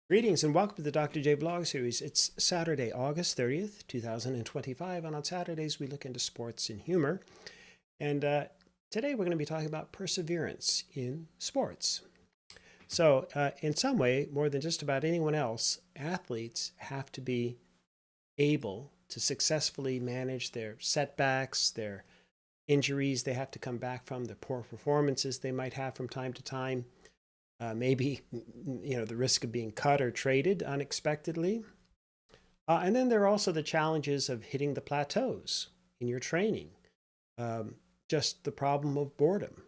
Greetings and welcome to the Dr. J Blog Series. It's Saturday, August 30th, 2025, and on Saturdays we look into sports and humor. And today we're going to be talking about perseverance in sports. So, in some way, more than just about anyone else, athletes have to be able to successfully manage their setbacks, their injuries they have to come back from, the poor performances they might have from time to time. Maybe, the risk of being cut or traded unexpectedly. And then there are also the challenges of hitting the plateaus in your training, just the problem of boredom,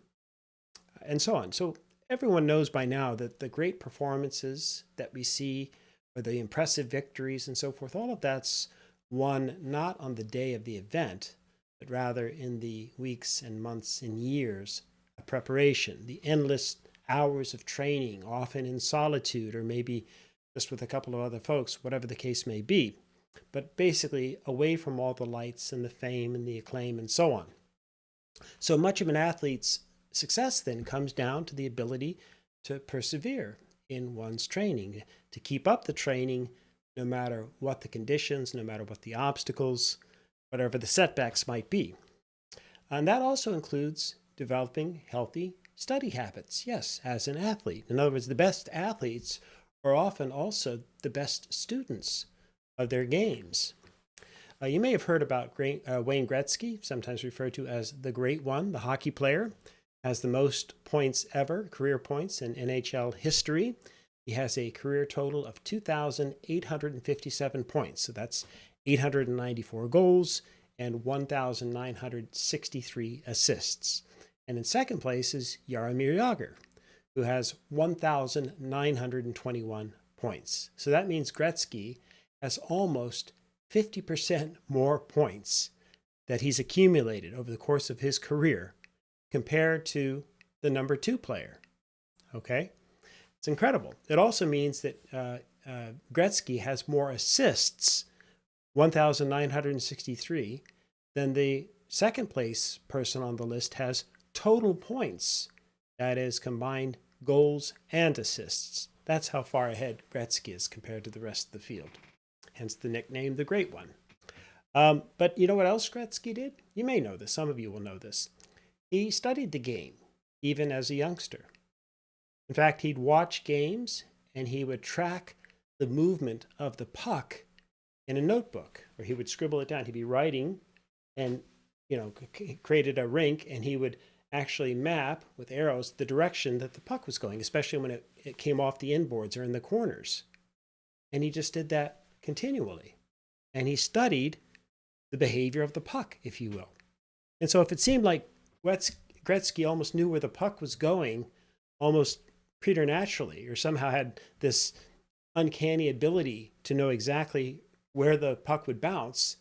and so on. So everyone knows by now that the great performances that we see, or the impressive victories and so forth, all of that's won not on the day of the event, but rather in the weeks and months and years of preparation, the endless hours of training, often in solitude or maybe just with a couple of other folks, whatever the case may be, but basically away from all the lights and the fame and the acclaim and so on. So much of an athlete's success then comes down to the ability to persevere in one's training, to keep up the training no matter what the conditions, no matter what the obstacles, whatever the setbacks might be. And that also includes developing healthy study habits, yes, as an athlete. In other words, the best athletes are often also the best students of their games. You may have heard about Wayne Gretzky, sometimes referred to as the Great One, the hockey player, has the most points ever, career points in NHL history. He has a career total of 2,857 points. So that's 894 goals and 1,963 assists. And in second place is Jaromir Jagr, who has 1,921 points. So that means Gretzky has almost 50% more points that he's accumulated over the course of his career compared to the number two player. Okay? It's incredible. It also means that Gretzky has more assists, 1,963, than the second place person on the list has total points, that is, combined goals and assists. That's how far ahead Gretzky is compared to the rest of the field. Hence the nickname, the Great One. But you know what else Gretzky did? You may know this. Some of you will know this. He studied the game, even as a youngster. In fact, he'd watch games and he would track the movement of the puck in a notebook, or he would scribble it down. He'd be writing and, created a rink, and he would actually map with arrows the direction that the puck was going, especially when it came off the inboards or in the corners. And he just did that continually. And he studied the behavior of the puck, if you will. And so if it seemed like Gretzky almost knew where the puck was going almost preternaturally, or somehow had this uncanny ability to know exactly where the puck would bounce,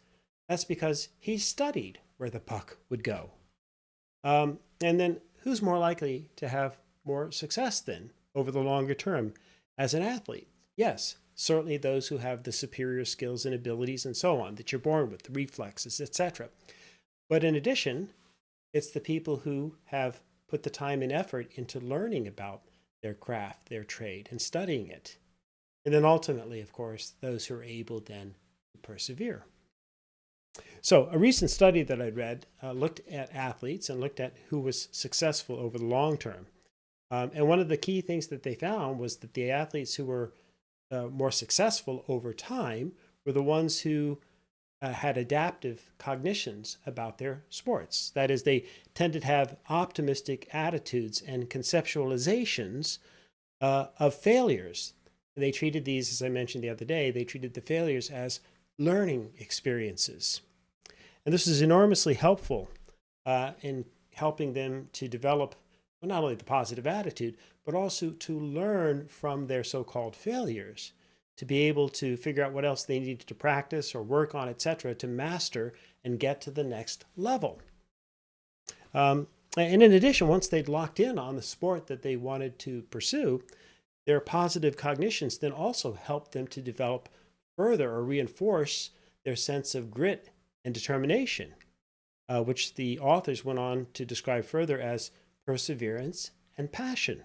that's because he studied where the puck would go. And then who's more likely to have more success then over the longer term as an athlete? Yes, certainly those who have the superior skills and abilities and so on that you're born with, the reflexes, etc. But in addition, it's the people who have put the time and effort into learning about their craft, their trade, and studying it. And then ultimately, of course, those who are able then to persevere. So a recent study that I read looked at athletes and looked at who was successful over the long term. And one of the key things that they found was that the athletes who were more successful over time were the ones who had adaptive cognitions about their sports. That is, they tended to have optimistic attitudes and conceptualizations of failures. They treated these, as I mentioned the other day, they treated the failures as learning experiences. And this is enormously helpful in helping them to develop not only the positive attitude, but also to learn from their so-called failures, to be able to figure out what else they needed to practice or work on, etc., to master and get to the next level. And in addition, once they'd locked in on the sport that they wanted to pursue, their positive cognitions then also helped them to develop further or reinforce their sense of grit and determination, which the authors went on to describe further as perseverance and passion.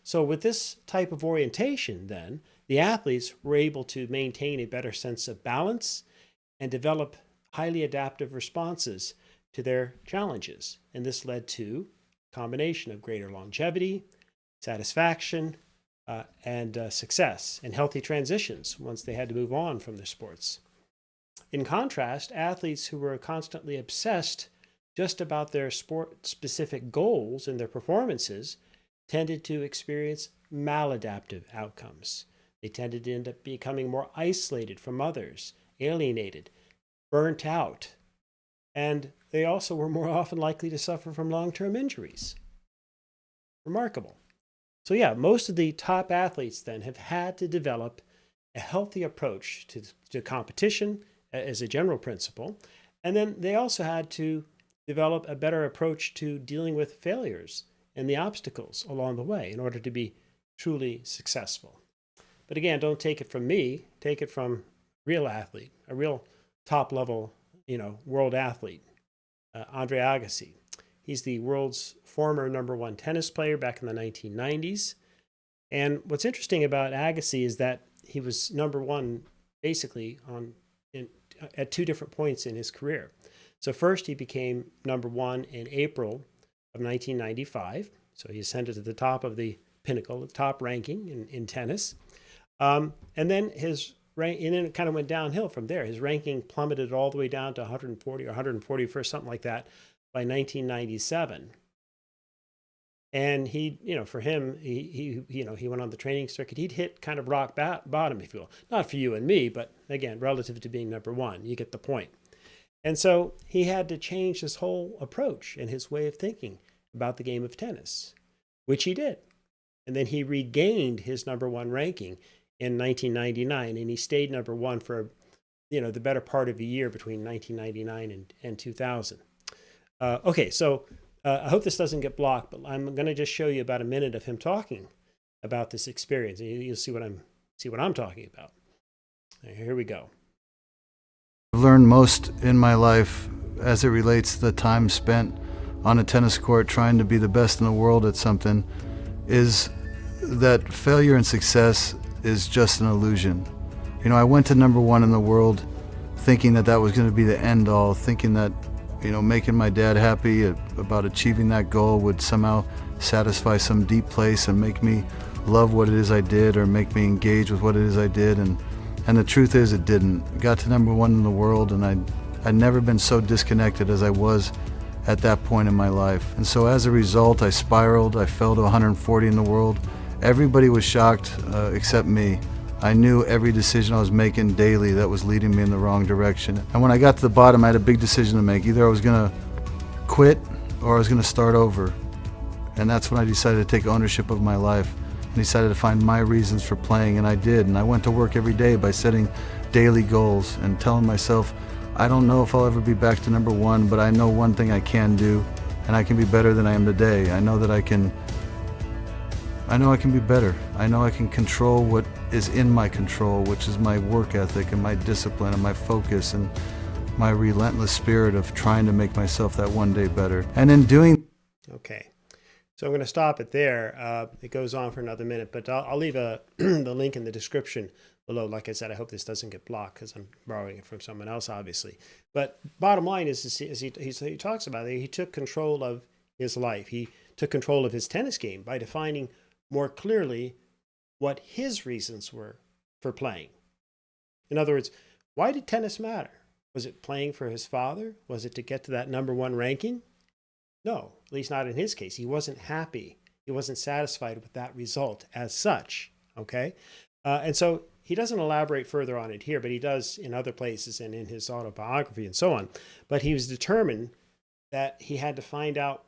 So with this type of orientation, then, the athletes were able to maintain a better sense of balance and develop highly adaptive responses to their challenges. And this led to a combination of greater longevity, satisfaction, and success, and healthy transitions once they had to move on from their sports. In contrast, athletes who were constantly obsessed just about their sport-specific goals and their performances tended to experience maladaptive outcomes. They tended to end up becoming more isolated from others, alienated, burnt out, and they also were more often likely to suffer from long-term injuries. Remarkable. So yeah, most of the top athletes then have had to develop a healthy approach to competition as a general principle, and then they also had to develop a better approach to dealing with failures and the obstacles along the way in order to be truly successful. But again, don't take it from me, take it from a real athlete, a real top level, world athlete, Andre Agassi. He's the world's former #1 tennis player back in the 1990s. And what's interesting about Agassi is that he was #1 basically at two different points in his career. So first he became #1 in April of 1995. So he ascended to the top of the pinnacle, the top ranking in tennis. And then it kind of went downhill from there. His ranking plummeted all the way down to 140 or 141st, something like that, by 1997. And for him, he went on the training circuit. He'd hit kind of rock bottom, if you will. Not for you and me, but again, relative to being #1, you get the point. And so he had to change his whole approach and his way of thinking about the game of tennis, which he did. And then he regained his #1 ranking in 1999, and he stayed #1 for the better part of a year between 1999 and 2000. Okay, so I hope this doesn't get blocked, but I'm going to just show you about a minute of him talking about this experience, and you'll see what I'm talking about. Here we go. I've learned most in my life as it relates to the time spent on a tennis court trying to be the best in the world at something is that failure and success is just an illusion. I went to #1 in the world thinking that was going to be the end all, thinking that making my dad happy about achieving that goal would somehow satisfy some deep place and make me love what it is I did or make me engage with what it is I did. And the truth is it didn't. I got to #1 in the world, and I'd never been so disconnected as I was at that point in my life. And so as a result, I spiraled. I fell to 140 in the world. Everybody was shocked except me. I knew every decision I was making daily that was leading me in the wrong direction. And when I got to the bottom, I had a big decision to make. Either I was going to quit or I was going to start over. And that's when I decided to take ownership of my life and decided to find my reasons for playing, and I did. And I went to work every day by setting daily goals and telling myself, I don't know if I'll ever be back to #1, but I know one thing I can do, and I can be better than I am today. I know I can be better. I know I can control what is in my control, which is my work ethic and my discipline and my focus and my relentless spirit of trying to make myself that one day better. And in doing... Okay. So I'm going to stop it there. It goes on for another minute, but I'll leave the link in the description below. Like I said, I hope this doesn't get blocked because I'm borrowing it from someone else, obviously. But bottom line is as he talks about it, he took control of his life. He took control of his tennis game by defining more clearly what his reasons were for playing. In other words, why did tennis matter? Was it playing for his father? Was it to get to that #1 ranking? No, at least not in his case. He wasn't happy. He wasn't satisfied with that result as such, okay? And so he doesn't elaborate further on it here, but he does in other places and in his autobiography and so on. But he was determined that he had to find out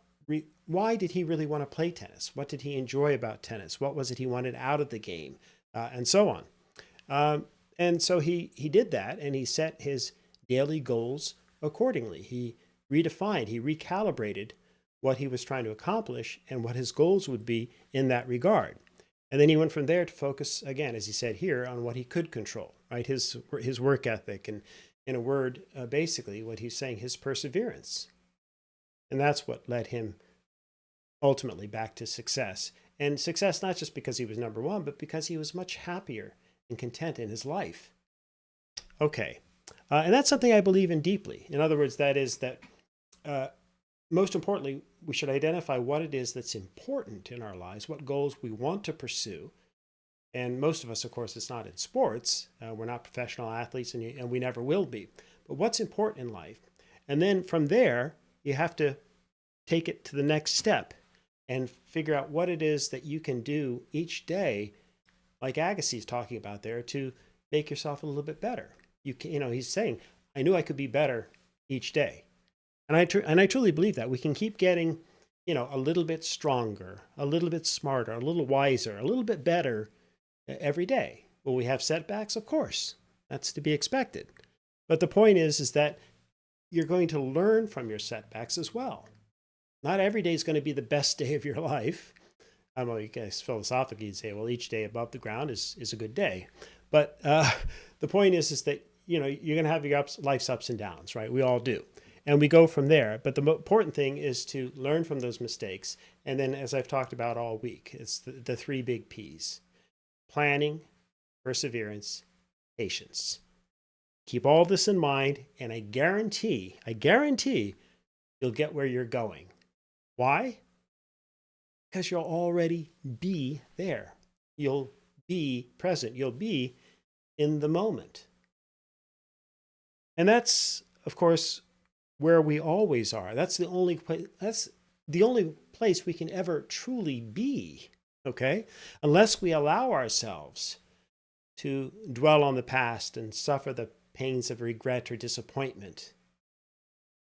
why did he really want to play tennis? What did he enjoy about tennis? What was it he wanted out of the game? And so on. And so he did that, and he set his daily goals accordingly. He redefined, he recalibrated what he was trying to accomplish and what his goals would be in that regard. And then he went from there to focus, again, as he said here, on what he could control, right? His work ethic, and in a word, basically what he's saying, his perseverance. And that's what led him ultimately back to success And success, not just because he was number one, but because he was much happier and content in his life. Okay. And that's something I believe in deeply. In other words, that is that most importantly, we should identify what it is that's important in our lives, what goals we want to pursue. And most of us, of course, it's not in sports. We're not professional athletes, and we never will be. But what's important in life? And then from there, you have to take it to the next step and figure out what it is that you can do each day, like Agassi is talking about there, to make yourself a little bit better. He's saying, I knew I could be better each day. And I truly believe that. We can keep getting, a little bit stronger, a little bit smarter, a little wiser, a little bit better every day. Will we have setbacks? Of course. That's to be expected. But the point is that you're going to learn from your setbacks as well. Not every day is going to be the best day of your life. I don't know, you guys philosophically you'd say, well, each day above the ground is a good day. But the point is that, you're going to have your life's ups and downs, right? We all do. And we go from there. But the important thing is to learn from those mistakes. And then, as I've talked about all week, it's the three big P's: planning, perseverance, patience. Keep all this in mind, and I guarantee you'll get where you're going. Why? Because you'll already be there. You'll be present. You'll be in the moment. And that's, of course, where we always are. That's the only place we can ever truly be, okay? Unless we allow ourselves to dwell on the past and suffer the pains of regret or disappointment,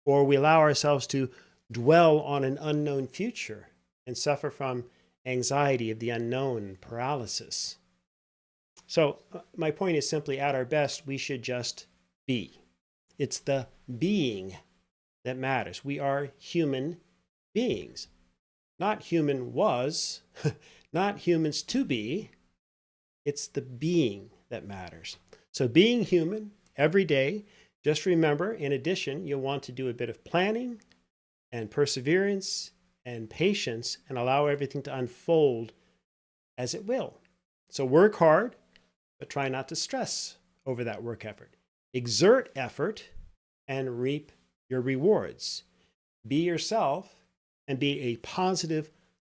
or we allow ourselves to dwell on an unknown future and suffer from anxiety of the unknown, paralysis. So my point is simply, at our best, we should just be. It's the being that matters. We are human beings, not human was, not humans to be. It's the being that matters. So being human every day, just remember, in addition, you'll want to do a bit of planning and perseverance and patience and allow everything to unfold as it will. So work hard, but try not to stress over that work effort. Exert effort and reap your rewards. Be yourself and be a positive,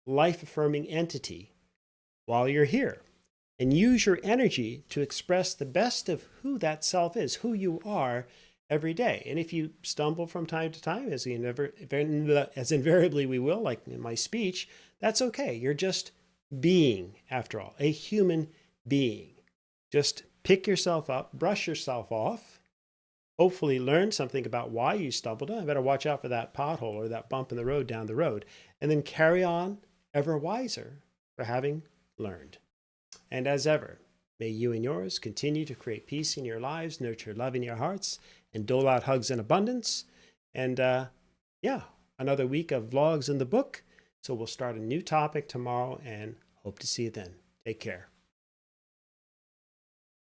life-affirming entity while you're here. And use your energy to express the best of who that self is, who you are every day. And if you stumble from time to time, as invariably we will, like in my speech, that's okay. You're just being, after all, a human being. Just pick yourself up, brush yourself off, hopefully learn something about why you stumbled. I better watch out for that pothole or that bump in the road down the road. And then carry on ever wiser for having learned. And as ever, may you and yours continue to create peace in your lives, nurture love in your hearts, and dole out hugs in abundance. And another week of vlogs in the book. So we'll start a new topic tomorrow and hope to see you then. Take care.